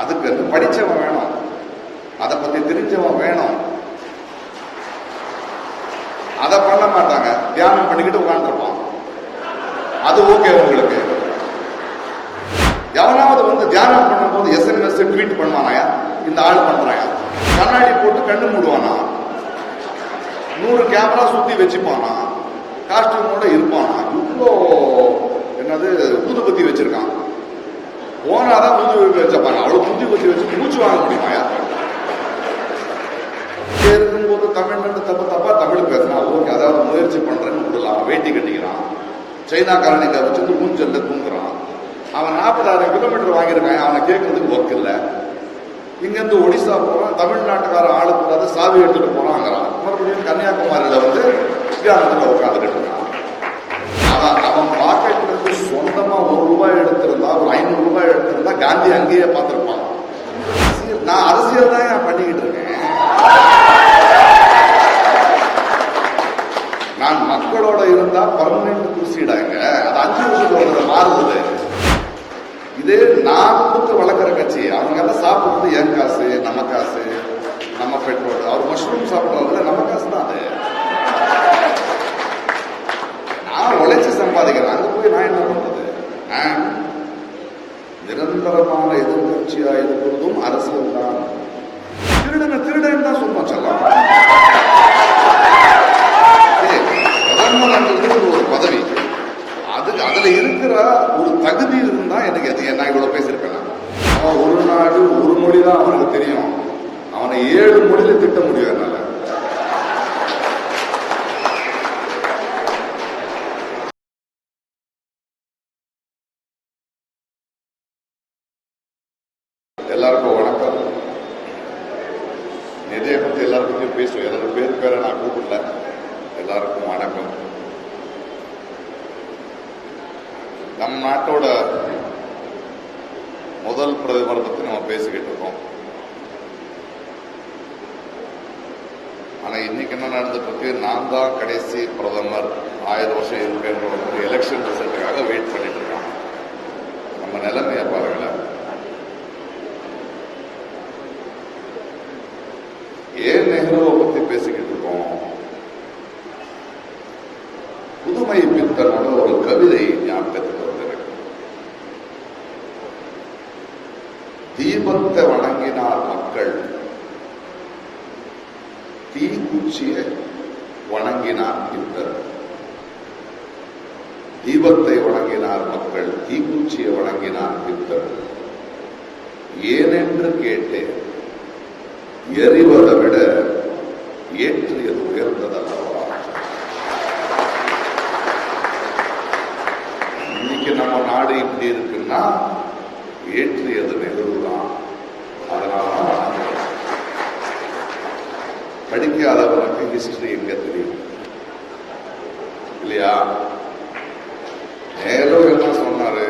அதுக்கு படிச்சவன் வேணும், அதை பத்தி தெரிஞ்சவன் வேணும். அதை பண்ண மாட்டாங்க, தியானம் பண்ணிக்கிட்டு உட்காந்துருப்பான். அது ஓகே உங்களுக்கு. எவனாவது வந்து தியானம் பண்ணும்போது SMS ட்வீட் பண்ணுவானாயா, இந்த ஆள் பண்றாயா, கண்ணாடி போட்டு கண்ணு மூடுவானா, 100 கேமரா சுத்தி வச்சுப்பானா, காஸ்டியூமோட இருப்பானா, இவ்வளோ என்னது ஊதுபத்தி வச்சிருக்கான், போனாதான் ஊதுபத்தி வச்சப்பாங்க. அவ்வளவு ஊதுபத்தி வச்சு மூச்சு வாங்க முடியுமாயா? இருக்கும்போது தமிழ்நாடு தப்பா தமிழ் பேசுனா ஓகே, அதாவது முயற்சி பண்றேன்னு விடலாம். வேட்டி கட்டிக்கிறான், சைனாக்காரனை வச்சுட்டு மூஞ்சல்ல தூங்குறான். அவன் 40,000 கிலோமீட்டர் வாங்கியிருக்கான், அவனை கேட்கறதுக்கு ஒர்க் இல்லை. இங்கிருந்து ஒடிசா போறான், தமிழ்நாட்டுக்கார ஆளுக்கூடாது சாவி எடுத்துட்டு போறாங்கிறான். மறுபடியும் கன்னியாகுமரியில வந்து தியானத்துல உட்காந்துட்டு இருக்கான். அவன் பாக்கெட்ல இருந்து சொந்தமா ₹1 எடுத்திருந்தா, ஒரு ₹500 எடுத்திருந்தா காந்தி அங்கேயே பார்த்திருப்பான். நான் அரசியல் தான் பண்ணிக்கிட்டு இருக்கேன். நான் மக்களோட இருந்தா பர்மனன்ட் குர்சிடாங்க, அது 5 வருஷத்தோட மாறுது. இதே நான் கொடுத்து வளர்க்குற கட்சி, அவங்க எல்லாம் சாப்பிடுறது என் காசு, நம்ம காசு, நம்ம பெட்ரோல். அவர் மஷ்ரூம் சாப்பிடுறதுல நம்ம காசு தான் அது. நான் உழைச்சி சம்பாதிக்கிறேன், அங்க போய் நான் என்ன பண்றது? நிரந்தரமான எதிர்கட்சியா இருக்கிறதும் அரசியல் தான். திருடன் தான் சும்மா சொல்லலாம். பிரதமர் ஒரு பதவி, அதுல இருக்கிற ஒரு தகுதி இருந்தா எனக்கு அது என்ன இவ்வளவு பேசியிருப்பேன். அவன் ஒரு நாடு ஒரு மொழி தான் அவனுக்கு தெரியும், அவனை 7 மொழியில திட்ட முடியும் என்னால. எல்லாருக்கும் வணக்கம். நிதியை பத்தி எல்லாருக்கும் பேசுவோம். என்னோட பேரை நான் கூப்பிடல. எல்லாருக்கும் வணக்கம். நம் நாட்டோட முதல் பிரதமரை பத்தி நம்ம பேசிக்கிட்டு இருக்கோம். ஆனா இன்னைக்கு என்ன நடந்துட்டு இருக்கு, நான் தான் கடைசி பிரதமர், 1000 வருஷம் இருப்பேன்ற ஒரு எலெக்ஷன் ரிசல்ட்டுக்காக வெயிட் பண்ணிட்டு இருக்கோம். நம்ம நிலைமைய பாருங்களேன். ஏன் நெஹ்ருவை பத்தி பேசிக்கிட்டு இருக்கோம்? புதுமை பித்தனோட ஒரு கவிதை ஞாபகத்துக்கு வந்திருக்கு. தீபத்தை வணங்கினார் மக்கள், தீக்குச்சியை வணங்கினார் பித்தர். தீபத்தை வணங்கினார் மக்கள், தீக்குச்சியை வணங்கினார் பித்தர். ஏனென்று கேட்டேன், எரிவதை விட ஏற்றியது உயர்ந்ததல்லவா? இன்னைக்கு நம்ம நாடு இப்படி இருக்குன்னா ஏற்றியது நெஹ்ருதான். அதனால படிக்காதவனுக்கு ஹிஸ்டரி எங்க தெரியும் இல்லையா? நேரு என்ன சொன்னாரு,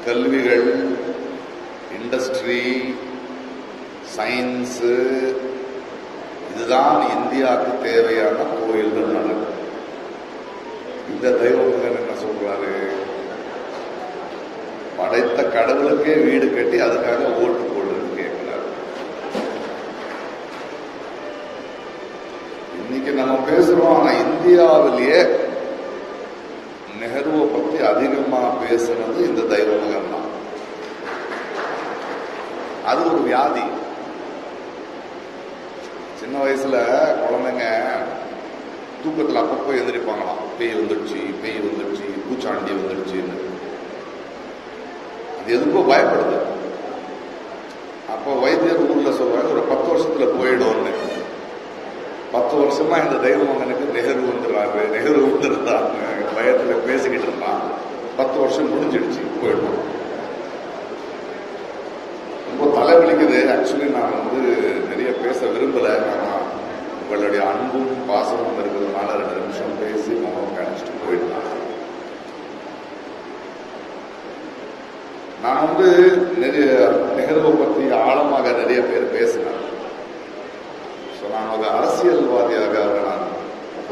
கல்விகள், இண்டஸ்ட்ரி, சயின்ஸ், இதுதான் இந்தியாவுக்கு தேவையான கோயில்கள் நடக்கும். இந்த தெய்வங்கள் என்ன சொல்றாரு, படைத்த கடவுளுக்கே வீடு கட்டி அதுக்காக ஓட்டு போடுன்னு கேட்கிறாரு. இன்னைக்கு நம்ம பேசுறோம், ஆனா இந்தியாவிலேயே நெஹ்ருவை பத்தி அதிகமா பேசுறது இந்த தெய்வங்கள் தான். அது ஒரு வியாதி. சின்ன வயசுல குழந்தைங்க தூக்கத்தில் அப்பப்போ எந்திரிப்பாங்களாம், பேய் வந்துடுச்சு, பேய் வந்துடுச்சு, பூச்சாண்டி வந்துடுச்சுன்னு. அது எதுக்கோ பயப்படுது. அப்போ வைத்தியர் ஊர்ல சொல்றாங்க, ஒரு 10 வருஷத்துல போயிடும்னு. 10 வருஷமா இந்த தெய்வம் எனக்கு நெஹ்ரு வந்துடுறாரு, நெஹ்ரு வந்துடுறாங்க பயத்துல பேசிக்கிட்டு இருந்தான். 10 வருஷம் முடிஞ்சிடுச்சு, போயிடும். ரொம்ப தலைவலிக்குது. ஆக்சுவலி நான் நிறைய பேச விரும்பல. ஆனா உங்களுடைய அன்பும் பாசமும் இருக்கிறதுனால 2 நிமிஷம் பேசி முகம் கணிச்சிட்டு போயிடலாம். நான் நிறைய நெஹ்ருவை பத்தி ஆழமாக நிறைய பேர் பேசினேன். நான் ஒரு அரசியல்வாதியாக நான்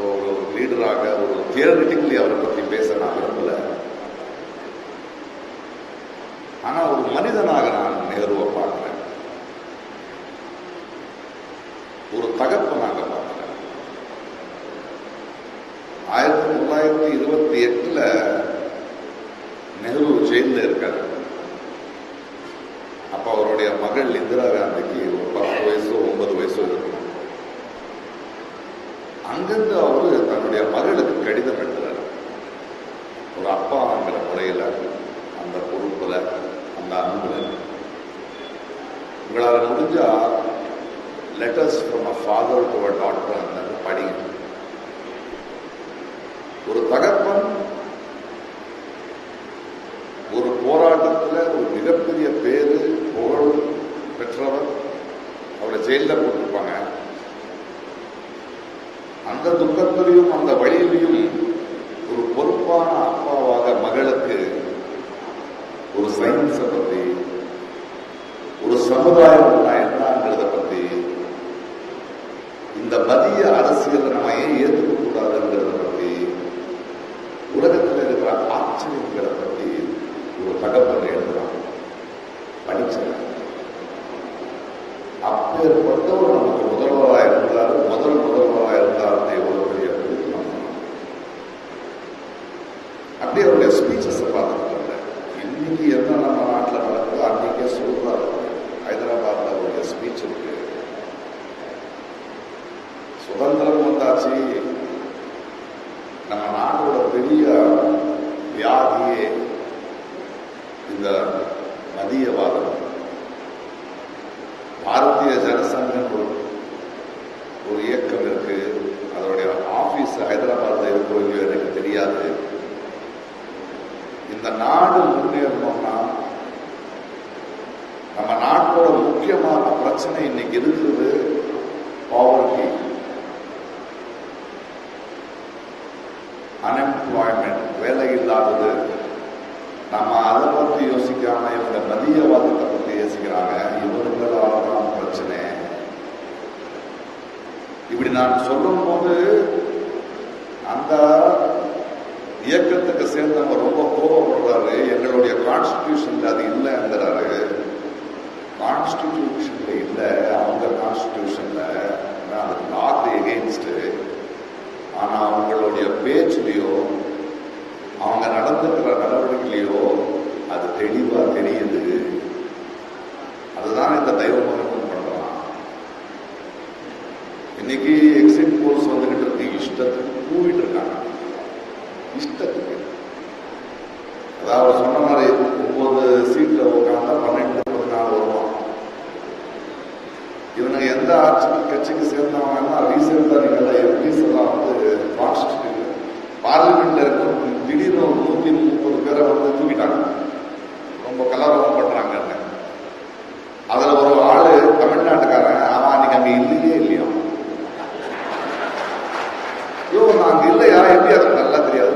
ஒரு லீடராக ஒரு தியரிட்டிக்கலி அவரை பத்தி பேச நான் விரும்பல. ஆனா ஒரு மனிதனாக நான் நேருவை பார்க்கிறேன், ஒரு தகப்பனாக பார்க்கிறேன். 1928 நெஹ்ரு ஜெயில இருக்காரு. அப்ப அவருடைய மகள் இந்திரா காந்திக்கு ஒரு 10 வயசோ 9 வயசோ இருக்கும். அங்கிருந்து அவரு தன்னுடைய மகளுக்கு கடிதம் எழுதுறாரு. ஒரு அப்பாங்கிற முறையில, அந்த பொறுப்புல, அந்த அன்புல, உங்களால் முடிஞ்சா letters from a father to a daughter படிங்க. ஒரு தகப்பன் ஒரு போராட்டத்தில் ஒரு மிகப்பெரிய பேரு புகழ் பெற்றவர், அவரை ஜெயில போட்டிருப்பாங்க. அந்த துக்கத்திலையும் அந்த வழியிலையும் ஒரு பொறுப்பான அப்பாவாக மகளுக்கு ஒரு சயின்ஸை பத்தி, ஒரு சமுதாயம் என்னங்கிறத பத்தி, இந்த மதிய அரசியலை நம்ம ஏன் ஏற்றுக்க கூடாதுங்கிறத பத்தி, உலகத்தில் இருக்கிற ஆச்சரியங்களை பத்தி ஒரு தகவல் எழுதுறாங்க, படிச்சாங்க. அப்பேற்பட்டவர் நமக்கு முதல்வராக இருந்தார். முதல்வராக இருந்தார் எவ்வளவு பெரிய பிடிக்கும். அப்படி அவருடைய ஸ்பீச்சஸ் பார்த்துட்டு இருந்தேன். இன்னைக்கு என்ன நம்ம நாட்டில் நடக்குதோ அன்னைக்கே சொல்றாரு. ஹைதராபாத்ல அவருடைய ஸ்பீச் இருக்கு. சுதந்திரம் வந்தாச்சு, நம்ம நாட்டோட பெரிய வியாதியே இந்த மதியவாதம். பாரதிய ஜனசங்கம் ஒரு இயக்கம் இருக்கு. அதோடைய ஆபீஸ் ஹைதராபாத்ல இருக்கோ இல்லையோ எனக்கு தெரியாது. இந்த நாடு முன்னேறணும்னா நம்ம நாட்டோட முக்கியமான பிரச்சனை இன்னைக்கு இருக்குது பாவர்ட்டி, அன்எம்ப்ளாய்மெண்ட், வேலை இல்லாதது. நம்ம அதை பற்றி யோசிக்காம இவங்க மதியவாதத்தை பற்றி யோசிக்கிறாங்க. இவர்களால்தான் பிரச்சனை. இப்படி நான் சொல்லும் போது அந்த இயக்கத்துக்கு சேர்ந்தவங்க ரொம்ப கோபப்படுறாரு. எங்களுடைய கான்ஸ்டிடியூஷன்ல அது இல்லைங்கிறாரு. கான்ஸ்டிடியூஷன்ல இல்லை, அவங்க கான்ஸ்டிடியூஷன்ல அதுக்கு நாட் எகெயின்ஸ்ட். ஆனா அவங்களுடைய பேச்சிலையோ அவங்க நடந்துக்கிற நடவடிக்கையிலையோ அது தெளிவா தெரியுது. அதுதான் இந்த தெய்வமகன் பண்றான். இன்னைக்கு எக்ஸிட் போல்ஸ் வந்துகிட்டு இருக்கு. இஷ்டத்துக்கு கூவிட்டு இருக்காங்க, இஷ்டத்துக்கு. அதாவது சொன்ன மாதிரி 9 சீட்ல உட்காந்தா 12-14 வருவான். இவனுங்க எந்த கட்சிக்கு சேர்ந்தவங்கன்னா ரீசெண்டா நீங்க எம்பிஸ் எல்லாம் வந்து பார்லிமெண்ட்ல இருக்க திடீர்னு 130 பேரை வந்து தூக்கிட்டாங்க. ரொம்ப கலவரம் பண்றாங்க. அதுல ஒரு ஆளு தமிழ்நாட்டுக்காரன், அவன் அன்னைக்கு அங்க இல்லையே இல்லையா, ஐயோ நான் அங்க இல்லையா, எப்படி அது நல்லா தெரியாது.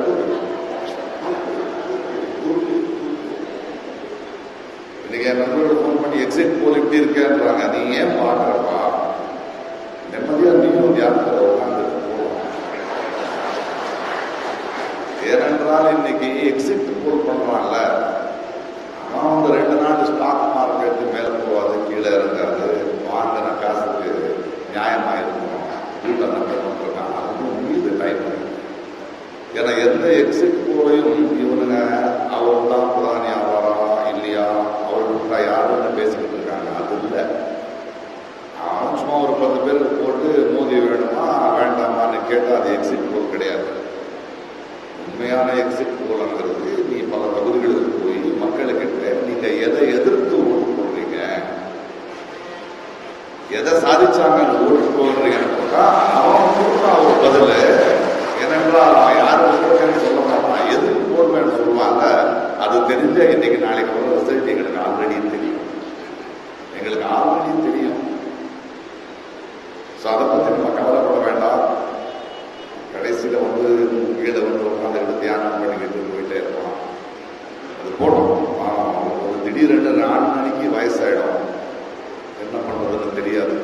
இன்னைக்கு என் நண்பர்கள் போன் பண்ணி எக்ஸிட் போல் இப்படி இருக்கேன்றாங்க. நீ ஏன் பாக்குறப்பா, நிம்மதியா நீயும் தியானத்தில் உட்கார்ந்து ஏனென்றால் இன்னைக்கு எக்ஸிட் போல் பண்றான்ல, அவன் வந்து 2 நாள் ஸ்டாக் மார்க்கெட்டு மேல போவாது, கீழே இறங்காது, வாங்கின காசுக்கு நியாயமா இருக்கணும், வீட்டை நம்பிருக்கான். அதுவும் முடியுது டைம். ஏன்னா எந்த எக்ஸிட் போலையும் இவனுங்க அவர் தான் பிரதானி ஆவாரா இல்லையா, அவர்கிட்ட யாருன்னு பேசிக்கிட்டு இருக்காங்க. அது இல்லை. அவன் சும்மா ஒரு 10 பேர் போட்டு மோதி வேணுமா வேண்டாமான்னு கேட்டா அது எக்ஸிட் போல் கிடையாது. உண்மையான எக்ஸிட் போலங்கிறது நீ பல பகுதிகளுக்கு போய் மக்களுக்கிட்ட நீங்க எதை எதிர்த்து ஓட்டு போடுறீங்க, எதை சாதிச்சாங்க ஓட்டு போடுறீங்கன்னு போட்டா அவன் கொடுத்தா ஒரு பதில். ஏனென்றால் அவன் யாரும் ஓட்டுன்னு சொல்ல மாட்டான், எதுக்கு போடுவேன்னு சொல்லுவாங்க. அது தெரிஞ்ச இன்னைக்கு நாளைக்கு வர ரிசல்ட் எங்களுக்கு ஆல்ரெடி தெரியும். அதை பத்தி நம்ம கவலைப்பட வேண்டாம். கடைசியில வந்து கீழே வந்து உட்காந்துக்கிட்டு தியானம் பண்ணிக்கிட்டு போயிட்டே இருக்கலாம். அது போடும். ஒரு திடீரென்று 4 மணிக்கு வயசாயிடும், என்ன பண்றதுன்னு தெரியாது.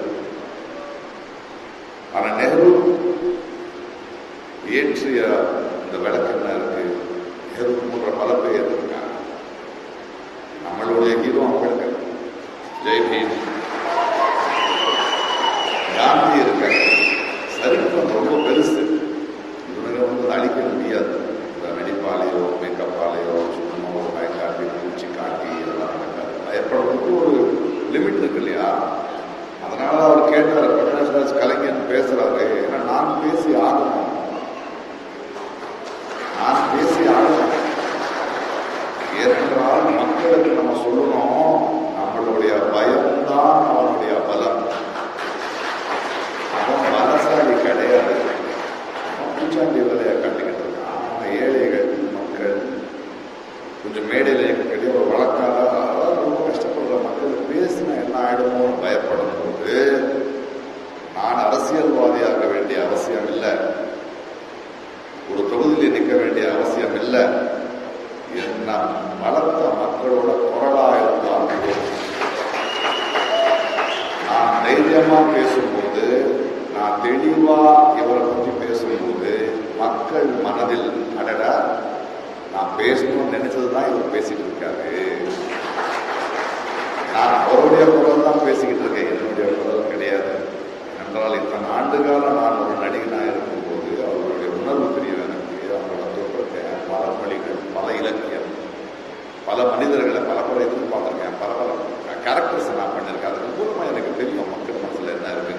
ஆனா நெஹ்ரு ஏற்றிய இந்த விளக்கு என்ன இருக்கு, நெஹ்ரு போன்ற பல பேர் இருக்காங்க. நம்மளுடைய ஹீரோ அம்பேத்கர், ஜெய் பீம். காந்தி இருக்காங்க. சரித்திரம் ரொம்ப பெருசு. இவங்க வந்து அழிக்க முடியாது. நடிப்பாலேயோ மேக்கப்பாலேயோ சும்மா ஒரு நாய் காட்டி பூச்சி காட்டி இதெல்லாம் நடக்காது. பயப்படுறதுக்கு ஒரு லிமிட் இருக்கு இல்லையா? அதனால அவர் கேட்டார், பிரகாஷ் ராஜ் கலைஞர் பேசுறாரு, ஏன்னா நான் பேசி ஆகணும், ஏனென்றால் மக்களுக்கு நம்ம சொல்லணும், நம்மளுடைய பயம்தான் அவனுடைய பலம். அவன் பலசாலி கிடையாது, பூச்சாண்டி வேலையை கட்டிக்கிட்டு இருக்கான். அவன் ஏழைகள் மக்கள் கொஞ்சம் மேடையில் எங்ககிட்ட ஒரு வழக்காக ரொம்ப கஷ்டப்படுற மக்கள் பேசினா என்ன ஆயிடுமோ பயப்படும் போது நான் அரசியல்வாதியாக வேண்டிய அவசியம் இல்லை, ஒரு தொகுதியில் நிற்க வேண்டிய அவசியம் இல்லை. என்ன வளர்த்த மக்களோட குரலா இருந்தால் நான் தைரியமா பேசும்போது, நான் தெளிவா இவரை பற்றி பேசும்போது மக்கள் மனதில் அடடா நான் பேசணும்னு நினைச்சதுதான் இவர் பேசிட்டு இருக்காரு, நான் அவருடைய குரல் தான் பேசிக்கிட்டு இருக்கேன், என்னுடைய குரல் கிடையாது என்றால் இத்தனை ஆண்டுகால நான் ஒரு நடிகனா இருக்கும்போது அவருடைய உணர்வு தெரியும் எனக்கு. அவங்களோட தோற்றத்தை பல மொழிகள், பல இலக்கியம், பல மனிதர்களை பல முறை எதிர்பார்த்திருக்கேன், பல பல கேரக்டர்ஸ் நான் பண்ணியிருக்கேன். அதுக்கு பூர்வமாக எனக்கு தெரியும் மக்கள் மனசில் என்ன இருக்கு.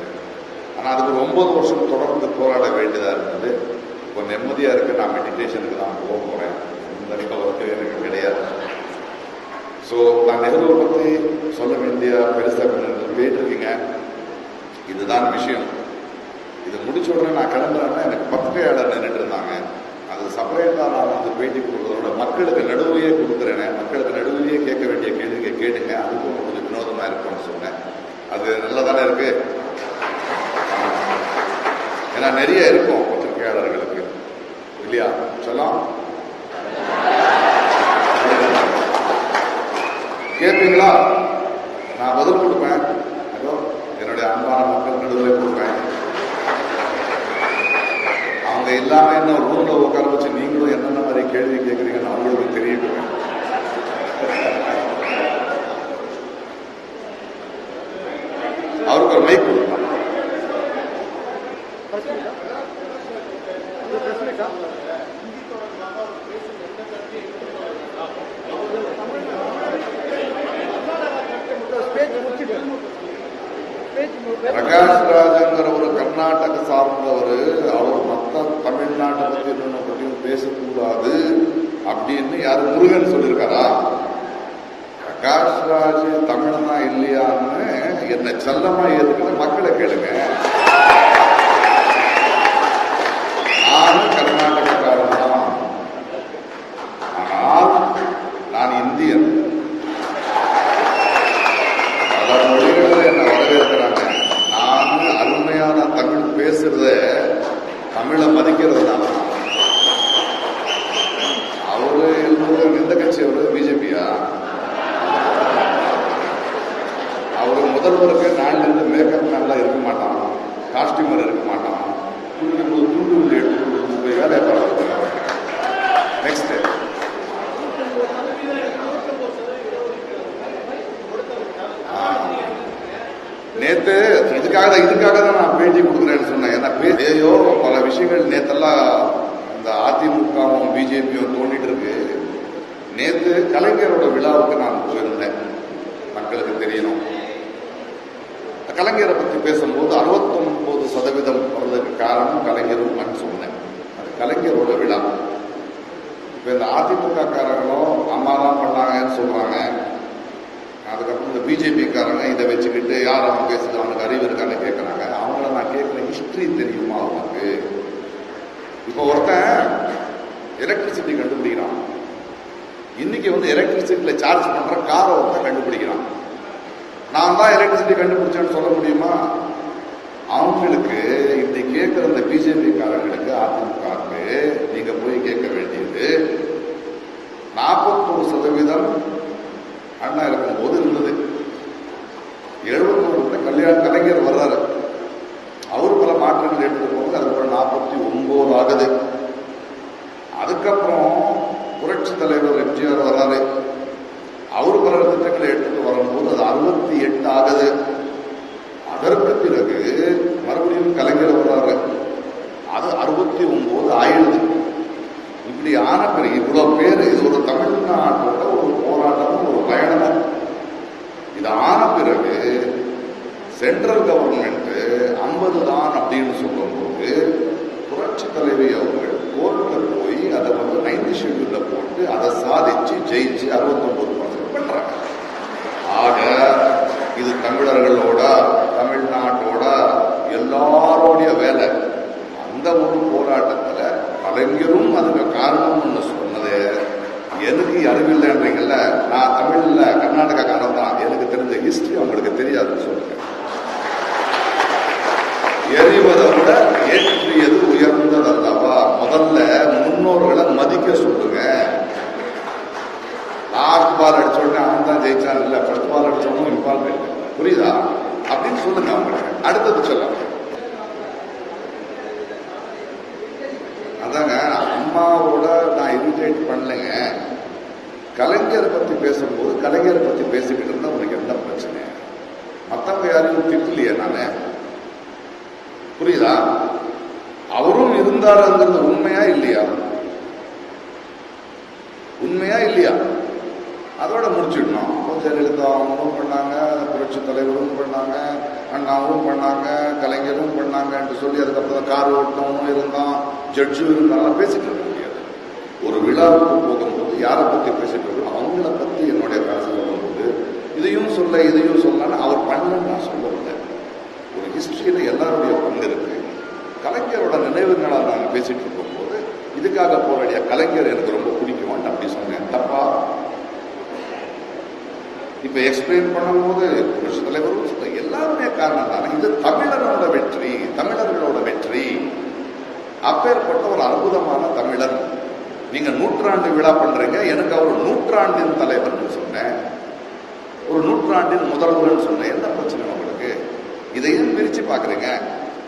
ஆனால் அதுக்கு ஒரு 9 வருஷம் தொடர்ந்து போராட வேண்டியதாக இருந்தது. இப்போ நிம்மதியாக இருக்கு. நான் மெடிடேஷனுக்கு தான் போக போகிறேன், இந்த கவருக்கு எனக்கு கிடையாது. ஸோ நான் நெஹ்ருவை பற்றி சொல்ல வேண்டிய பெருசாக போயிட்டுருக்கீங்க. இதுதான் விஷயம். இது முடிச்ச உடனே நான் கிளம்புறேன்னா எனக்கு பத்திரிகையாளர் நின்றுட்டு இருந்தாங்க. அது செப்பரேட்டாக நான் வந்து பேட்டி கொடுக்குறதோட மக்களுக்கு நடுவையே கொடுக்குறேனே, மக்களுக்கு நடுவிலேயே கேட்க வேண்டிய கேள்வியை கேட்டுங்க, அதுக்கும் கொஞ்சம் வினோதமாக இருக்கும்னு சொன்னேன். அது நல்லா தானே இருக்கு. ஏன்னா நிறைய இருக்கும் பத்திரிகையாளர்களுக்கு இல்லையா சொல்லலாம். கேட்பீங்களா? நான் பதில் கொடுப்பேன். அதோ என்னுடைய அன்பான மக்கள் நடுவில் கொடுப்பேன். அவங்க இல்லாம என்ன ரூம்ல உட்கார வச்சு நீங்களும் என்னென்ன மாதிரி கேள்வி கேட்கறீங்கன்னு அவங்களுக்கு தெரியட்டும். அவருக்கு ஒரு மைக் கொடுப்பேன். பிரகாஷ் ராஜங்கிற ஒரு கர்நாடக சார்ந்தவர், அவர் மொத்த தமிழ்நாட்டை பத்தி என்ன பற்றியும் பேசக்கூடாது அப்படின்னு யாரு முருகன் சொல்லியிருக்காரா? பிரகாஷ் ராஜ் தமிழனா இல்லையான்னு என்ன செல்லமா ஏற்றுக்கிற மக்களை கேளுங்க. நானும் கர்நாடகக்காரன் தான், ஆனால் நான் இந்தியன். பல மொழிகளில் என்ன வரவேற்கிறாங்க. நான் அருமையான தமிழ் பேசுறத, தமிழை மதிக்கிறதுனால. அவரு எந்த கட்சி? அவரு பிஜேபியா? அவரு முதல்வருக்கு நாளில் இருந்து மேக்கப் மேன்லாம் இருக்க மாட்டான், காஸ்டியூமர் இருக்க மாட்டான், துண்டு எடுத்து வேலையை பார்க்க. நெக்ஸ்ட் நேத்து இதுக்காக தான் நான் பேட்டி கொடுக்குறேன்னு சொன்னேன். ஏன்னா பேசியோ பல விஷயங்கள் நேத்தெல்லாம் இந்த அதிமுகவும் பிஜேபியும் தோண்டிட்டு இருக்கு. நேத்து கலைஞரோட விழாவுக்கு நான் போயிருந்தேன், மக்களுக்கு தெரியணும். கலைஞரை பத்தி பேசும்போது 69% வர்றதுக்கு காரணம் கலைஞரும் நான் சொன்னேன். அது கலைஞரோட விழா. இப்ப இந்த அதிமுக காரங்களும் அம்மா தான் பண்ணாங்கன்னு சொல்றாங்க. அதுக்கப்புறம் இந்த பிஜேபி காரங்க இதை வச்சுக்கிட்டு யார் அவன் பேசுறது, அவனுக்கு அறிவு இருக்கான்னு கேட்கறாங்க. அவங்கள நான் கேட்கிற ஹிஸ்டரி தெரியுமா அவனுக்கு? இப்போ ஒருத்தன் எலக்ட்ரிசிட்டி கண்டுபிடிக்கிறான். இன்னைக்கு வந்து எலக்ட்ரிசிட்டியில சார்ஜ் பண்ற காரை ஒருத்தன் கண்டுபிடிக்கிறான். நான் தான் எலக்ட்ரிசிட்டி கண்டுபிடிச்சேன்னு சொல்ல முடியுமா? அவங்களுக்கு இப்படி கேட்கிற இந்த பிஜேபி காரங்களுக்கு, அதிமுகவுக்கு நீங்க போய் கேட்க வேண்டியது 41% அண்ணா இருக்கும்போது இருந்தது. 71 கலைஞர் வர்றாரு, அவரு பல மாற்றங்கள் எடுத்துட்டு போது அதுக்கப்புறம் 49 ஆகுது. அதுக்கப்புறம் புரட்சி தலைவர் எம்ஜிஆர் வர்றாரு, அவரு பல திட்டங்களை எடுத்து ஆகுது. அதற்கு பிறகு மறுபடியும் கலைஞர் வர்றாரு, அது 69 ஆயிடுது. இப்படி ஆன பிறகு இவ்வளவு பேர், இது ஒரு தமிழ்நாட்டோட ஒரு போராட்டமும் ஒரு பயணமும். இது ஆன பிறகு சென்ட்ரல் கவர்மெண்ட் 50 தான் அப்படின்னு சொல்லும்போது புரட்சி தலைவி அவர்கள் கோர்ட்ல போய் அதை 9th ஷெட்யூல்ல போட்டு அதை சாதிச்சு ஜெயிச்சு 69% பண்றாங்க. ஆக இது தமிழர்களோட, தமிழ்நாட்டோட எல்லாரோடைய வேலை. அந்த ஒரு போராட்டத்துல கலைஞரும் அதுக்கு காரணம்னு சொன்னது எனக்கு அறிவில்லைன்றீங்கல்ல. நான் தமிழ்ல கர்நாடகாக்காரன் தான், எனக்கு தெரிஞ்ச ஹிஸ்டரி அவங்களுக்கு தெரியாதுன்னு சொல்லுங்க. எரிவதை விட ஏற்றியது உயர்ந்ததல்லவா. முதல்ல முன்னோர்களை மதிக்க சொல்லுங்க. லாஸ்ட் பால் அடிச்ச உடனே அவன் தான் ஜெயிச்சான் இல்ல, ஃபர்ஸ்ட் பால் அடிச்சவனும் இம்பார்ட்டன்ட், புரியுதா அப்படின்னு சொல்லுங்க அவங்களுக்கு. அடுத்தது சொல்லலாம். அதாங்க அம்மாவோட நான் இரிட்டேட் பண்ணலைங்க. கலைஞரை பத்தி பேசும்போது கலைஞரை பத்தி பேசிக்கிட்டு இருந்தா உனக்கு என்ன பிரச்சனை? மத்தவங்க யாரையும் திட்டலையே நானே, புரியுதா? அவரும் இருந்தாருங்கிறது உண்மையா இல்லையா? உண்மையா இல்லையா? அதோட முடிச்சிடணும். ஜெயலலிதா அவங்களும் பண்ணாங்க, புரட்சி தலைவரும் பண்ணாங்க, அண்ணாவும் பண்ணாங்க, கலைஞரும் பண்ணாங்கன்னு சொல்லி அதுக்கப்புறம் கார் ஓட்டமும் இருந்தான், ஜட்ஜும் இருந்தாலும் பேசிட்டு இருக்க முடியாது. ஒரு விழாவுக்கு போகும்போது யாரை பத்தி பேசிட்டு இருக்கோம் அவங்கள பத்தி என்னுடைய காசு சொல்லும்போது இதையும் சொல்ல இதையும் சொல்லலான்னு அவர் பண்ணலன்னு நான் சொல்ல முடியாது. ஒரு ஹிஸ்டரியில எல்லாருடைய பங்கு இருக்கு. கலைஞரோட நினைவுகளை நாங்கள் பேசிட்டு இருக்கும்போது இதுக்காக போராடிய கலைஞர் எனக்கு ரொம்ப பிடிக்கும் அப்படி சொன்னேன். தப்பா? இப்ப எக்ஸ்பிளைன் பண்ணும்போது புரட்சி தலைவரும் சொல்ல எல்லாருமே காரணம் தானே. இது தமிழரோட வெற்றி, தமிழர்களோட வெற்றி. அப்பேற்பட்ட ஒரு அற்புதமான தமிழர். நீங்க நூற்றாண்டு விழா பண்றீங்க, எனக்கு அவர் நூற்றாண்டின் தலைவர் சொன்னேன், ஒரு நூற்றாண்டின் முதல்வர் சொன்னேன். என்ன பிரச்சனை உங்களுக்கு? இதையும் பிரிச்சு பாக்குறீங்க.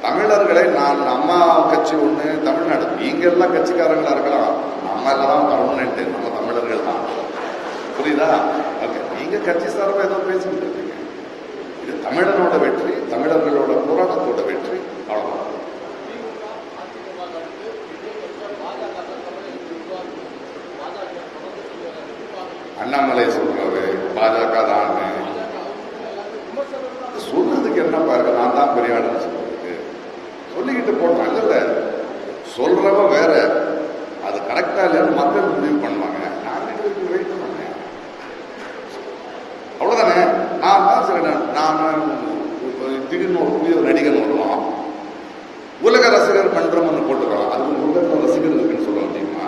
தமிழர்களை நான் அம்மா கட்சி ஒண்ணு, தமிழ்நாடு, நீங்க எல்லாம் கட்சிக்காரங்களா இருக்கலாம், நம்ம எல்லாம் பர்மனன்ட், நம்ம தமிழர்கள் தான், புரியுதா? ஓகே, நீங்க கட்சி சார்பா ஏதோ பேசிட்டு இருக்கீங்க. இது தமிழனோட வெற்றி, தமிழர்களோட போராட்டத்தோட வெற்றி. அவ்வளவுதான். அண்ணாமலை சொல்றாரு பாஜக தான் சொல்றதுக்கு என்ன பாருங்க, நான் தான் பெரிய ஆளுன்னு சொல்றதுக்கு சொல்லிக்கிட்டு போட்டோம். இல்ல சொல்றவ வேற, அது கரெக்டா இல்லைன்னு மக்கள் முடிவு பண்ணுவாங்க. நான் வெயிட் பண்ணேன், அவ்வளவுதானே. நான் தான் சரி, நான் திடீர்னு ஒரு புதிய நடிகன் வருவான், உலக ரசிகர் மன்றம்னு போட்டுக்கலாம், அதுக்கு உலக ரசிகர் இருக்குன்னு சொல்ல முடியுமா?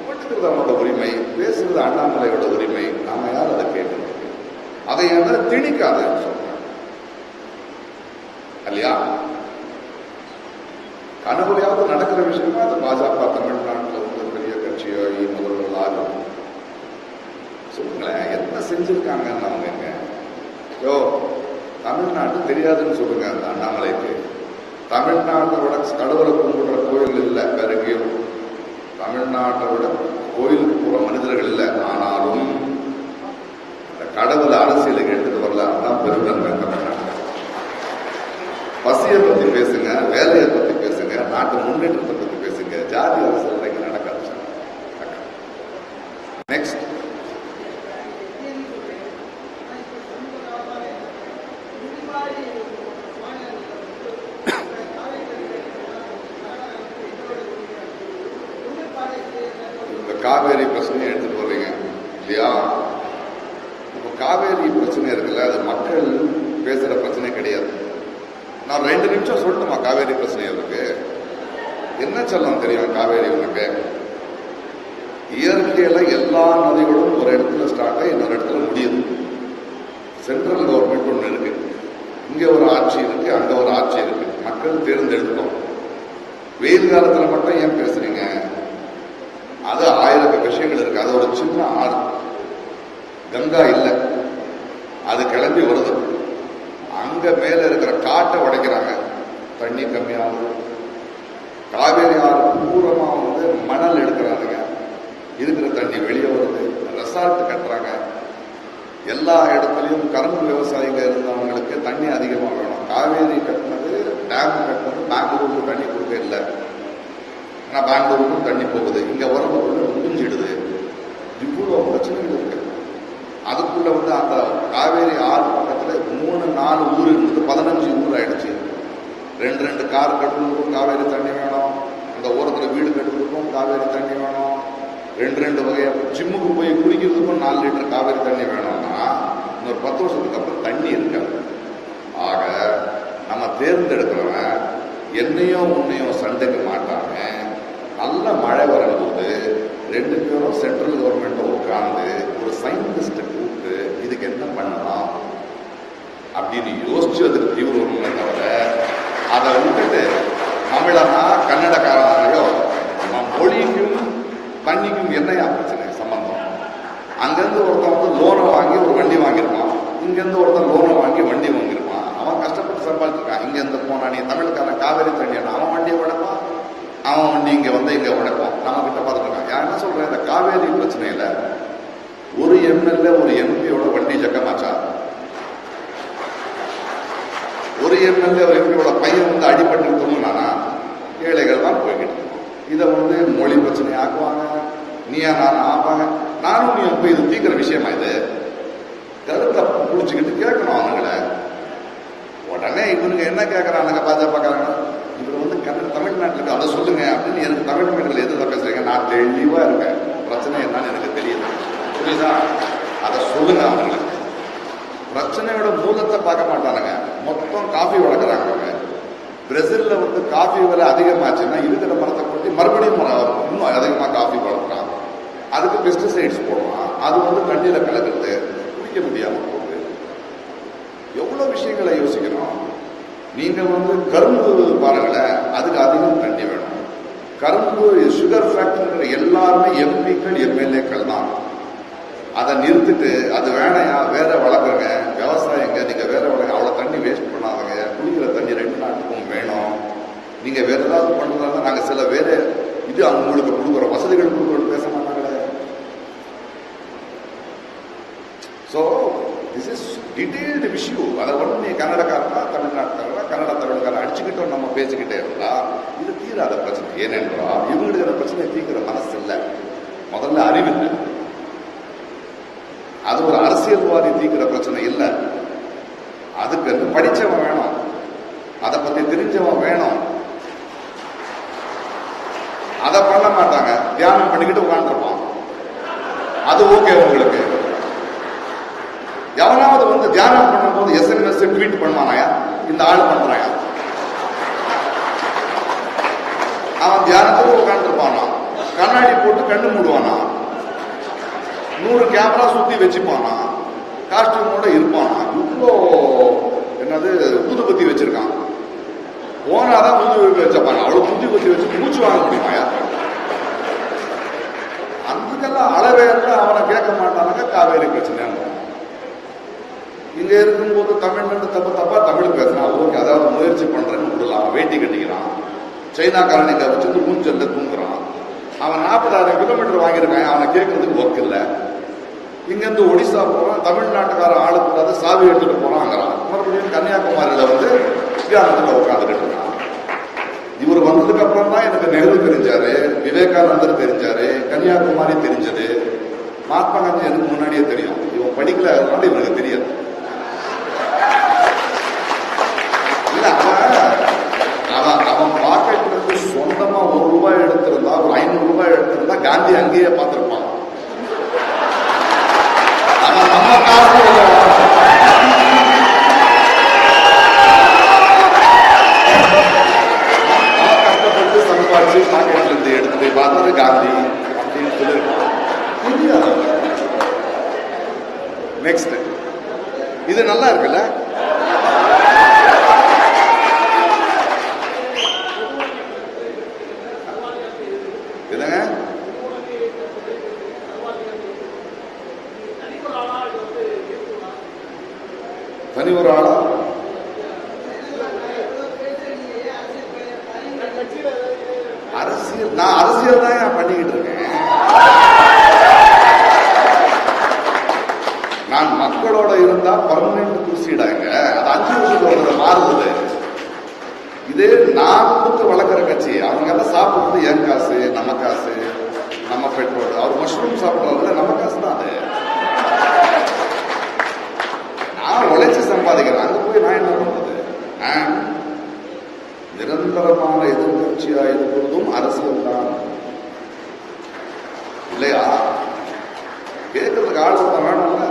போட்டுக்கிறது அவனோட உரிமை, பேசுறது அண்ணாமலையோட உரிமை. நாம யார் அதை கேட்கணும்? அதை என்ன திணிக்காதுன்னு சொல்றேன் இல்லையா? கனவுலையாவது நடக்கிற விஷயமா அது பாஜக தமிழ்நாட்டில் வந்து பெரிய கட்சியாகி முதல்வர்களாக சொல்லுங்களேன். என்ன செஞ்சிருக்காங்கன்னு அவங்க யோ தமிழ்நாட்டு தெரியாதுன்னு சொல்லுங்க. அந்த அண்ணாமலைக்கு தமிழ்நாட்டோட கடவுளை கும்பிடுற கோயில் இல்லை வேற எங்கேயும். தமிழ்நாட்டோட கோயிலுக்கு போற மனிதர்கள் இல்லை. ஆனாலும் அந்த கடவுளை அரசியலுக்கு எடுத்துட்டு வரல. அதான் பெருந்தன்மை தமிழ்நாடு. பசியை பத்தி பேசுங்க, வேலையை பத்தி பேசுங்க, நாட்டு முன்னேற்றத்தை பத்தி பேசுங்க. ஜாதி அரசியல் இங்க நடக்காது. நெக்ஸ்ட், காவேரி பிரச்சனையை எடுத்துட்டு வர்றீங்க இல்லையா? இப்ப காவேரி பிரச்சனை இருக்குல்ல, அது மக்கள் பேசுற பிரச்சனை கிடையாது. நான் 2 நிமிஷம் சொல்லட்டுமா காவேரி பிரச்சனை இருக்கு? என்ன சொல்லலாம் தெரியும் காவேரி உனக்கு? இயற்கையில எல்லா நதிகளும் ஒரு இடத்துல ஸ்டார்ட் ஆகி இன்னொரு இடத்துல முடியுது. சென்ட்ரல் கவர்மெண்ட் ஒண்ணு இருக்கு, இங்க ஒரு ஆட்சி இருக்கு, அங்க ஒரு ஆட்சி இருக்கு. மக்கள் தேர்ந்தெடுத்தோம். வெயில் காலத்துல மட்டும் ஏன் பேசுறீங்க? அது 1000 விஷயங்கள் இருக்கு. அது ஒரு சின்ன ஆறு, கங்கா இல்லை, அது கிளம்பி வருது. அங்க மேல இருக்கிற காட்டை உடைக்கிறாங்க, தண்ணி கம்மியாகுது. காவேரி ஆறு பூரமா வந்து மணல் எடுக்கிறாங்க, இருக்கிற தண்ணி வெளியே வருது. ரெசார்ட் கட்டுறாங்க. எல்லா இடத்துலையும் கரும்பு விவசாயிங்க இருந்தவங்க ஏன்னா பெங்களூருக்கும் தண்ணி போகுது, இங்க வரதுக்குள்ள முடிஞ்சிடுது. இவ்வளவு பிரச்சனைகள் இருக்கு. அதுக்குள்ள வந்து அந்த காவேரி ஆறு பக்கத்துல 3-4 ஊர் இருந்தது, 15 ஊர் ஆயிடுச்சு. 2 கார் கட்டுறதுக்கும் காவேரி தண்ணி வேணும், அந்த ஓரத்துல வீடு கட்டுறதுக்கும் காவேரி தண்ணி வேணும், 2 வகையா ஜிம்முக்கு போய் குடிக்கிறதுக்கும் 4 லிட்டர் காவேரி தண்ணி வேணும்னா இன்னொரு 10 வருஷத்துக்கு அப்புறம் தண்ணி இருக்காது. ஆக நம்ம தேர்ந்தெடுக்கிறவன் என்னையும் உன்னையும் சண்டைக்கு மாட்டாங்க. நல்ல மழை வரும்போது 2 பேரும் சென்ட்ரல் கவர்மெண்ட் உட்கார்ந்து ஒரு சயின்டிஸ்ட கூப்பிட்டு இதுக்கு என்ன பண்ணலாம் அப்படின்னு யோசிச்சு அதுக்கு தீவிர உண்மை தவிர அதை விட்டுட்டு தமிழனா கன்னடக்காரனாலையோ மொழிக்கும் தண்ணிக்கும் என்னையா பிரச்சனை சம்பந்தம்? அங்கிருந்து ஒருத்தன் வந்து லோனை வாங்கி ஒரு வண்டி வாங்கியிருப்பான், இங்கிருந்து ஒருத்தன் லோனை வாங்கி வண்டி வாங்கியிருப்பான். அவன் கஷ்டப்பட்டு சம்பாதிச்சிருக்கான். இங்க இருந்து போனா நீ தமிழுக்காரன் காவேரி தண்ணியான அவன் வண்டியை உடைப்பான், அவன் வண்டி இங்க வந்து இங்க உடைப்பான். நம்ம கிட்ட பார்த்துருக்கான். யார் என்ன சொல்றேன், இந்த காவேரி பிரச்சனையில ஒரு எம்எல்ஏ ஒரு எம்பியோட வண்டி ஜக்கமாச்சா? ஒரு எம்எல்ஏ ஒரு எம்பியோட பையன் வந்து அடிபட்டு தூங்கினானா? ஏழைகள் தான் போய்கிட்டு இருக்கோம். இதை வந்து மொழி பிரச்சனை ஆக்குவாங்க, நீயா நானும் ஆப்பாங்க. நானும் நீ போய் இது தீக்கிற விஷயமா? இது கருத்தை புடிச்சுக்கிட்டு கேட்கணும் அவனுங்களை. உடனே இவனுங்க என்ன கேட்கறானுங்க பாஜகக்காரங்க, இவர் வந்து தமிழ்நாட்டில் அதை சொல்லுங்க அப்படின்னு எனக்கு தமிழ் மீடியில் எதிர்த்து பேசுறீங்க. நான் தெளிவா இருக்கேன், பிரச்சனை என்னன்னு எனக்கு தெரியுது, புரியுதா? அதை சொல்லுங்க அவங்களுக்கு. பிரச்சனையோட மூலத்தை பார்க்க மாட்டானுங்க, மொத்தம் காஃபி வளர்க்குறாங்க. பிரேசில்ல வந்து காஃபி விலை அதிகமாச்சுன்னா இருக்கிற மரத்தை கொட்டி மறுபடியும் இன்னும் அதிகமாக காஃபி வளர்க்குறான். அதுக்கு பெஸ்டிசைட்ஸ் போடுறான், அது வந்து தண்ணியில கலக்குறது, குடிக்க முடியாம போகுது. எவ்வளவு விஷயங்களை யோசிக்கணும். நீங்க வந்து கரும்பு பாருங்களேன், அதுக்கு அதிகம் தண்ணி வேணும். கரும்பு சுகர் ஃபேக்டரி எல்லாருமே எம்பிக்கள் எம்எல்ஏக்கள் தான். அதை நிறுத்திட்டு அது வேணையா வேற வளர்க்குறங்க விவசாயங்க, நீங்க வேற வளர்க்க, அவ்வளவு தண்ணி வேஸ்ட் பண்ணாதங்க. குடிக்கிற தண்ணி 2 நாட்டுக்கும் வேணும். நீங்க வேற ஏதாவது பண்றதா நாங்க சில வேற இது அவங்களுக்கு கொடுக்குற வசதிகள் கொடுக்குறோம் பேச மாட்டாங்களே. So this is detailed issue. அதை வந்து நீ கன்னடக்காரனா தமிழ்நாட்டுக்காரனா கன்னட தமிழ்காரன் அடிச்சுக்கிட்டோம் நம்ம பேசிக்கிட்டே இருந்தா இது தீராத பிரச்சனை. ஏனென்றால் இவங்களுக்கு அந்த பிரச்சனையை தீர்க்கிற மனசு இல்லை, முதல்ல அறிவில்லை. அது ஒரு அரசியல்வாதி தீர்க்கிற பிரச்சனை இல்லை. அதுக்கு படிச்சவன் வேணும், அதை பத்தி தெரிஞ்சவன் வேணும். அதை பண்ண மாட்டாங்க, தியானம் பண்ணிக்கிட்டு உட்காந்துருப்பான். அது ஓகே உங்களுக்கு. எவனாவது வந்து தியானம் பண்ணும்போது SMS ட்வீட் பண்ணுவானாயா, இந்த ஆள் பண்றாயா? அவன் தியானத்துக்கு உட்காந்துருப்பானா, கண்ணாடி போட்டு கண்ணு மூடுவானா, 100 கேமரா சுத்தி வச்சுப்பானா, காஸ்டியூமோட இருப்பானா, இவ்வளோ என்னது ஊதுபத்தி வச்சிருக்கான். போனாதான் ஊதுபத்தி வச்சப்பாங்க. அவ்வளவு ஊதுபத்தி வச்சு மூச்சு வாங்க முடியுமாயா? அதுக்கெல்லாம் அளவேற்ற அவனை கேட்க மாட்டானுங்க. காவேரி பிரச்சனை இங்க இருக்கும்போது தமிழ்நாடு தப்பா தமிழ் பேசுறான், ஓகே, அதாவது முயற்சி பண்றேன்னு விடலாம். வேட்டி கட்டிக்கிறான், சைனாக்காரன் இங்க வச்சு மூஞ்சல்ல தூங்குறான். அவன் 40,000 கிலோமீட்டர் வாங்கியிருக்கான், அவனை கேட்கறதுக்கு ஒர்க் இல்லை. இங்கிருந்து ஒடிசா போறான், தமிழ்நாட்டுக்காரன் ஆளுக்கூடாது சாவி எடுத்துட்டு போறாங்கிறான். மறுபடியும் கன்னியாகுமரியில வந்து தியானத்துல உட்காந்துட்டு இருக்கான். இவர் வந்ததுக்கு அப்புறம் தான் எனக்கு நெஹ்ரு தெரிஞ்சாரு, விவேகானந்தர் தெரிஞ்சாரு, கன்னியாகுமரி தெரிஞ்சது, மகாத்மா காந்தி எனக்கு முன்னாடியே தெரியும். இவன் படிக்கல, அதனால இவனுக்கு தெரியாது. இல்ல அவன் பாக்கெட்ல இருந்து சொந்தமா ₹1 எடுத்திருந்தா, ஒரு ₹500 எடுத்திருந்தா காந்தி அங்கேயே பார்த்திருப்பான். அவன் நம்ம காசு கஷ்டப்பட்டு சம்பாதிச்சு பாக்கெட்ல இருந்து எடுத்து போய் பார்த்தது காந்தி அப்படின்னு சொல்லியிருப்பான். நெக்ஸ்ட் இது நல்லா இருக்குல்ல. இதுங்க தனி ஒரு ஆளா அரசியல்? நான் அரசியல் தான் பண்ணிக்கிட்டு இருக்கேன். நான் மக்களோட இருந்தா பர்மனன்ட் குர்சிடாங்க, அது 5 வருஷத்தோட மாறுது. இதே நான் நான் கொடுத்து வளர்க்குற கட்சி. அவங்க எல்லாம் சாப்பிடுறது என் காசு, நம்ம காசு, நம்ம பெட்ரோல். அவர் மஷ்ரூம் சாப்பிடுறதுல நம்ம காசு தான் அது. நான் உழைச்சி சம்பாதிக்கிறேன். அங்க போய் நான் என்ன பண்றது? நிரந்தரமான எதிர்கட்சியா இருக்கிறதும் அரசியல் தான் இல்லையா? கேட்கறதுக்கு ஆள் ஒருத்தன் வேணும்ல.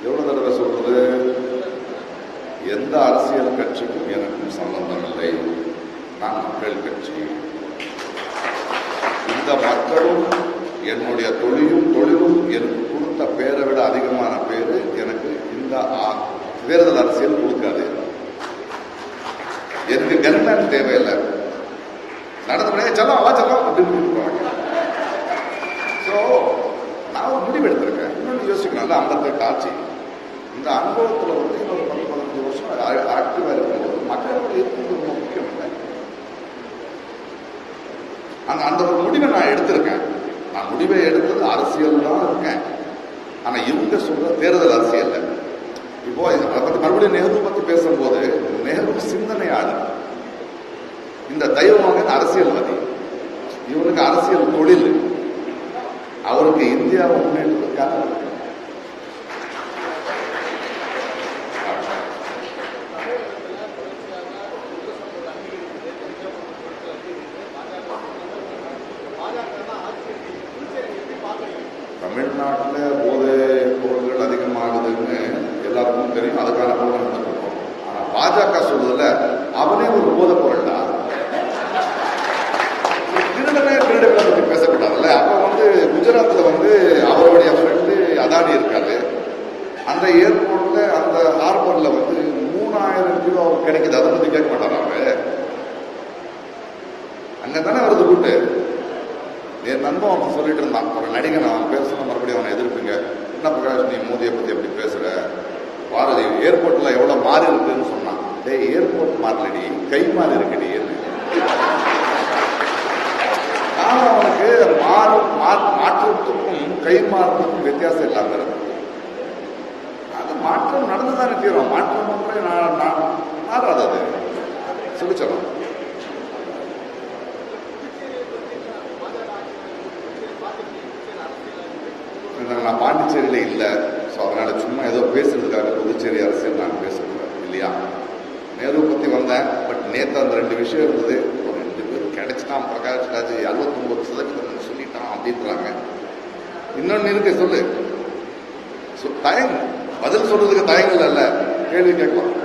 எவ்வளவு தடவை சொல்றது? எந்த அரசியல் கட்சிக்கும் எனக்கும் சம்பந்தம் இல்லை. நான் மக்கள் கட்சி. இந்த மக்களும் என்னுடைய தொழிலும் எனக்கு கொடுத்த பேரை விட அதிகமான பேரு எனக்கு இந்த தேர்தல் அரசியல் கொடுக்காது. எனக்கு கன்மேன் தேவையில்லை. நடந்தபடியே செல்லாம் வா செல்லாம் அப்படின்னு கொடுப்பாங்க. ஸோ நான் ஒரு முடிவு எடுத்திருக்கேன். இன்னொன்று யோசிக்கணும்ல, 58 ஆட்சி. இந்த அனுபவத்தில் வந்து இன்னொரு 10-15 வருஷம் ஆக்டிவா இருக்கும்போது மக்களோட இருக்கிறது ரொம்ப முக்கியம் இல்லை. அந்த ஒரு முடிவை நான் எடுத்திருக்கேன். நான் முடிவை எடுத்தது அரசியல் தான் இருக்கேன். ஆனா இவங்க சொல்ற தேர்தல் அரசியல். இப்போ அதை பத்தி மறுபடியும் நேரு பத்தி பேசும்போது, நேரு சிந்தனையாளர், இந்த தெய்வமகன் அரசியல்வாதி, இவனுக்கு அரசியல் தொழில், அவருக்கு இந்தியாவை முன்னேற்றத்துக்காக தமிழ்நாட்டில் போதை பொருட்கள் அதிகமாகுதுன்னு எல்லாருக்கும் தெரியும். அதுக்கான பொருள் நடந்துருக்கோம். ஆனா பாஜக சொல்றதுல அவனே ஒரு போதை பொருள் தான். திருடனை பத்தி பேசக்கூடாதுல்ல. அப்ப வந்து குஜராத்ல வந்து அவருடைய ஃப்ரெண்டு அதானி இருக்காரு. அந்த ஏர்போர்ட்ல அந்த ஹார்பர்ல வந்து 3000 கிலோ கிடைக்குது. அதை பத்தி கேட்க மாட்டாரா? அவரு அங்கதானே வருது கூட்டு. என் நண்பன் அவன் சொல்லிட்டு இருந்தான், ஒரு நடிகன், அவன் பேசணும் மறுபடியும் அவனை எதிர்ப்புங்க. என்ன பிரகாஷ், நீ மோதியை பத்தி எப்படி பேசுற? பாரதி ஏர்போர்ட்ல எவ்வளவு மாறி இருக்குன்னு சொன்னான். டேய், ஏர்போர்ட் மாறலடி, கை மாறி இருக்குடி. அவனுக்கு மாற்றத்துக்கும் கை மாற்றத்துக்கும் வித்தியாசம் இல்லாம இருக்கு. அது மாற்றம் நடந்துதான் நிற்கிறோம். மாற்றம் ஒன்றே மாறாது. அது சொல்லிச்சலாம். நான் பாண்டிச்சேரியில இல்ல. ஸோ அதனால சும்மா ஏதோ பேசுறதுக்காக புதுச்சேரி அரசியல் நான் பேசுறேன் இல்லையா? நேரு பத்தி வந்தேன். பட் நேற்று அந்த 2 விஷயம் இருந்தது. ஒரு 2 பேரும் கிடைச்சிட்டான். பிரகாஷ் ராஜ் 69% சொல்லிட்டான் அப்படின்றாங்க. இன்னொன்னு இருக்கு, சொல்லு. தயங்க, பதில் சொல்றதுக்கு தயங்கல் அல்ல, கேள்வி கேட்கலாம்.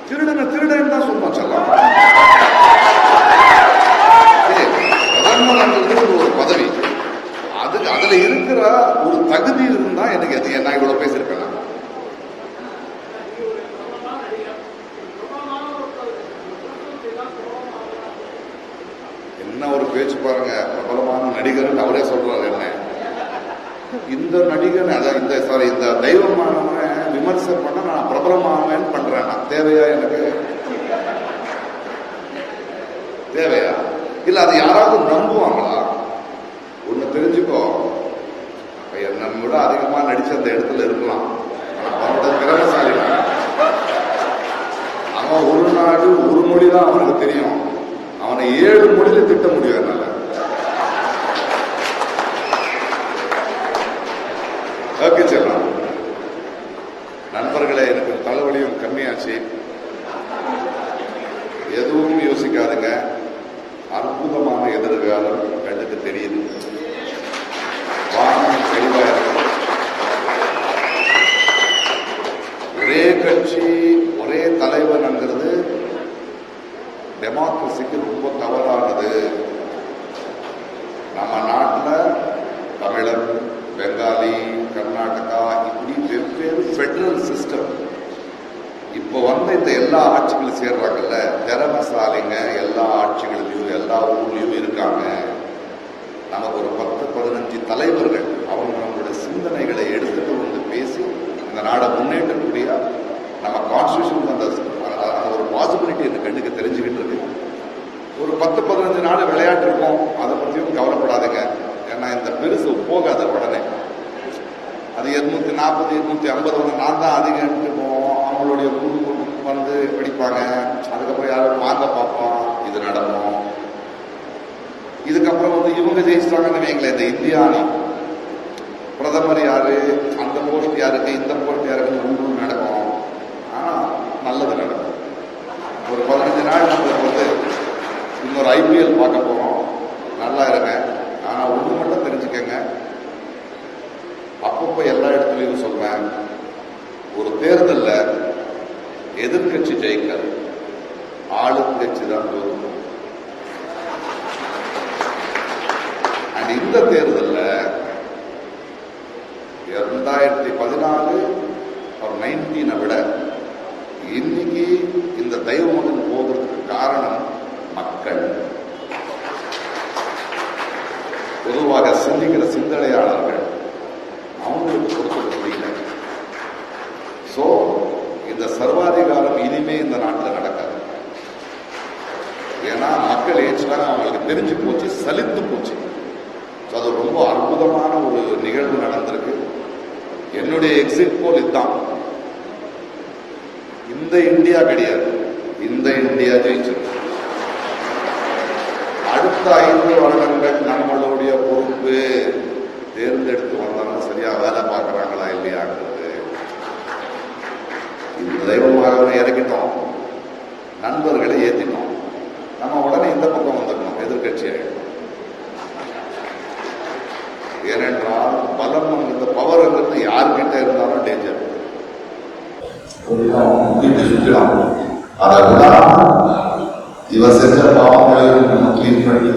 திருடன் தான் சொல்லுவோம். சொல்லலாம். ஒரு பதவி, அதுல இருக்கிற ஒரு தகுதி இருந்தா எனக்கு நான் இவ்வளவு பேசியிருப்பேன். என்ன ஒரு பேச்சு பாருங்க. பிரபலமான நடிகர் அவரே சொல்றாரு. என்ன இந்த நடிகன், இந்த தெய்வமானவன் விமர்சனம் பண்ண நான் பிரபலமானவன் பண்றேன். நான் தேவையா? எனக்கு தேவையா? இல்ல அது யாராவது நம்புவாங்களா? ஒண்ணு தெரிஞ்சுக்கோ, நம்ம விட அதிகமா நடிச்ச அந்த இடத்துல இருக்கலாம். அவனோட திறமைசாலி. அவன் ஒரு நாடு ஒரு மொழி தான் அவனுக்கு தெரியும். அவனை 7 மொழியில திட்ட முடியும். என்னால ஓகே சொல்லலாம். நண்பர்களே, எனக்கு தலைவலியும் கம்மியாச்சு. எதுவும் யோசிக்காதுங்க. அற்புதமான எதிர்காலம் கண்ணுக்கு தெரியுது. வானம் தெளிவா இருக்கு. ஒரே கட்சி ஒரே தலைவன்ங்கிறது டெமோக்ரஸிக்கு ரொம்ப தவறானது. நம்ம நாட்டில் தமிழர், பெங்காலி, கர்நாடகா இப்படி வெவ்வேறு ஃபெடரல் சிஸ்டம். இப்போ வந்து இந்த எல்லா ஆட்சிகளும் சேர்றாங்கல்ல, திறமைசாலிங்க எல்லா ஆட்சிகளிலும் எல்லா ஊர்லயும் இருக்காங்க. நமக்கு ஒரு 10-15 தலைவர்கள் அவங்களுடைய சிந்தனைகளை எடுத்துட்டு வந்து பேசி இந்த நாடை முன்னேற்றக்கூடிய நம்ம கான்ஸ்டியூஷன் அந்த ஒரு பாசிபிலிட்டி இந்த கண்ணுக்கு தெரிஞ்சுக்கிட்டு இருக்கு. ஒரு 10-15 நாள் விளையாட்டு இருக்கும், அதை பற்றியும் கவலைப்படாதுங்க. ஏன்னா இந்த பெருசு போகாது உடனே. அது 240 250 வந்து நான் தான் அதிகம் போவோம். அவங்களுடைய குழு வந்து பிடிப்பாங்க. அதுக்கப்புறம் யாரும் வாங்க பார்ப்போம். இது நடக்கும். இதுக்கப்புறம் வந்து இவங்க ஜெயிச்சிட்டாங்கன்னு வைங்களேன், இந்த இந்தியா அணி பிரதமர் யாரு, அந்த போஸ்ட் யாருக்கு, இந்த போஸ்ட் யாருக்குன்னு நடக்கும். ஆனா நல்லது நடக்கும். ஒரு 15 நாள் நம்ம வந்து இன்னொரு IPL பார்க்க போறோம். நல்லா இருங்க. ஆனா ஒண்ணு மட்டும் தெரிஞ்சுக்கங்க, அப்பப்போ எல்லா இடத்துலையும் சொல்றேன், ஒரு தேர்தல்ல எதிர்கட்சி ஜெயிக்காது, ஆளுங்கட்சி தான் தோற்கும். அண்ட் இந்த தேர்தல்ல 2014 ஒரு 19 விட இன்னைக்கு இந்த தெய்வ மகன் போகிறதுக்கு காரணம் மக்கள். பொதுவாக சிந்திக்கிற சிந்தனையாளர்கள் அவங்களுக்கு கொடுக்க முடியல. சோ இந்த சர்வாதிகாரம் இனிமே இந்த நாட்டில் நடக்காது. ஏன்னா மக்கள் ஏற்றாங்க, அவங்களுக்கு தெரிஞ்சு போச்சு, சலித்து போச்சு. அது ரொம்ப அற்புதமான ஒரு நிகழ்வு நடந்திருக்கு. என்னுடைய எக்ஸிட் போல் இதுதான். இந்த இந்தியா கிடையாது, இந்த இந்தியா ஜெயிச்சிருக்கு. அடுத்த 5 வருடங்கள் நம்மளுடைய பொறுப்பு, தேர்ந்தெடுத்து வந்தாலும் சரியா வேலை பார்க்கறாங்களா இல்லையாங்கிறது. இந்த தெய்வமாகவே இறக்கிட்டோம், நண்பர்களை ஏத்திட்டோம். நம்ம உடனே இந்த பக்கம் வந்துடணும், எதிர்கட்சியாக. ஏனென்றால் பலம் இந்த பவர்ங்கிறது யார்கிட்ட இருந்தாலும் டேஞ்சர். வீட்டை சுற்றலாம், அதை விடாம இவ செஞ்ச பாவங்களையும் நம்ம கிளீன் பண்ணி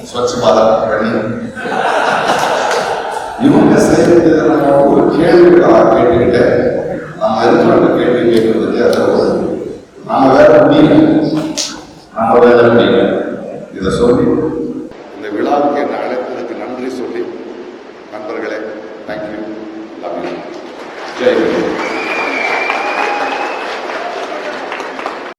ஸ்வச் பாரத் பண்ணி இவங்க செய்யறது ஒரு கேள்விகளாக கேட்டுக்கிட்டு நம்ம எதிர்பார்த்த கேள்வி கேட்கறதுக்கு அதை நம்ம வேலை முடியல, நம்ம வேலை முடியல. இதை சொல்லி இந்த விழாவுக்கு என்ன அழைத்ததுக்கு நன்றி சொல்லி, நண்பர்களே, தேங்க்யூ, லவ் யூ, ஜெய்.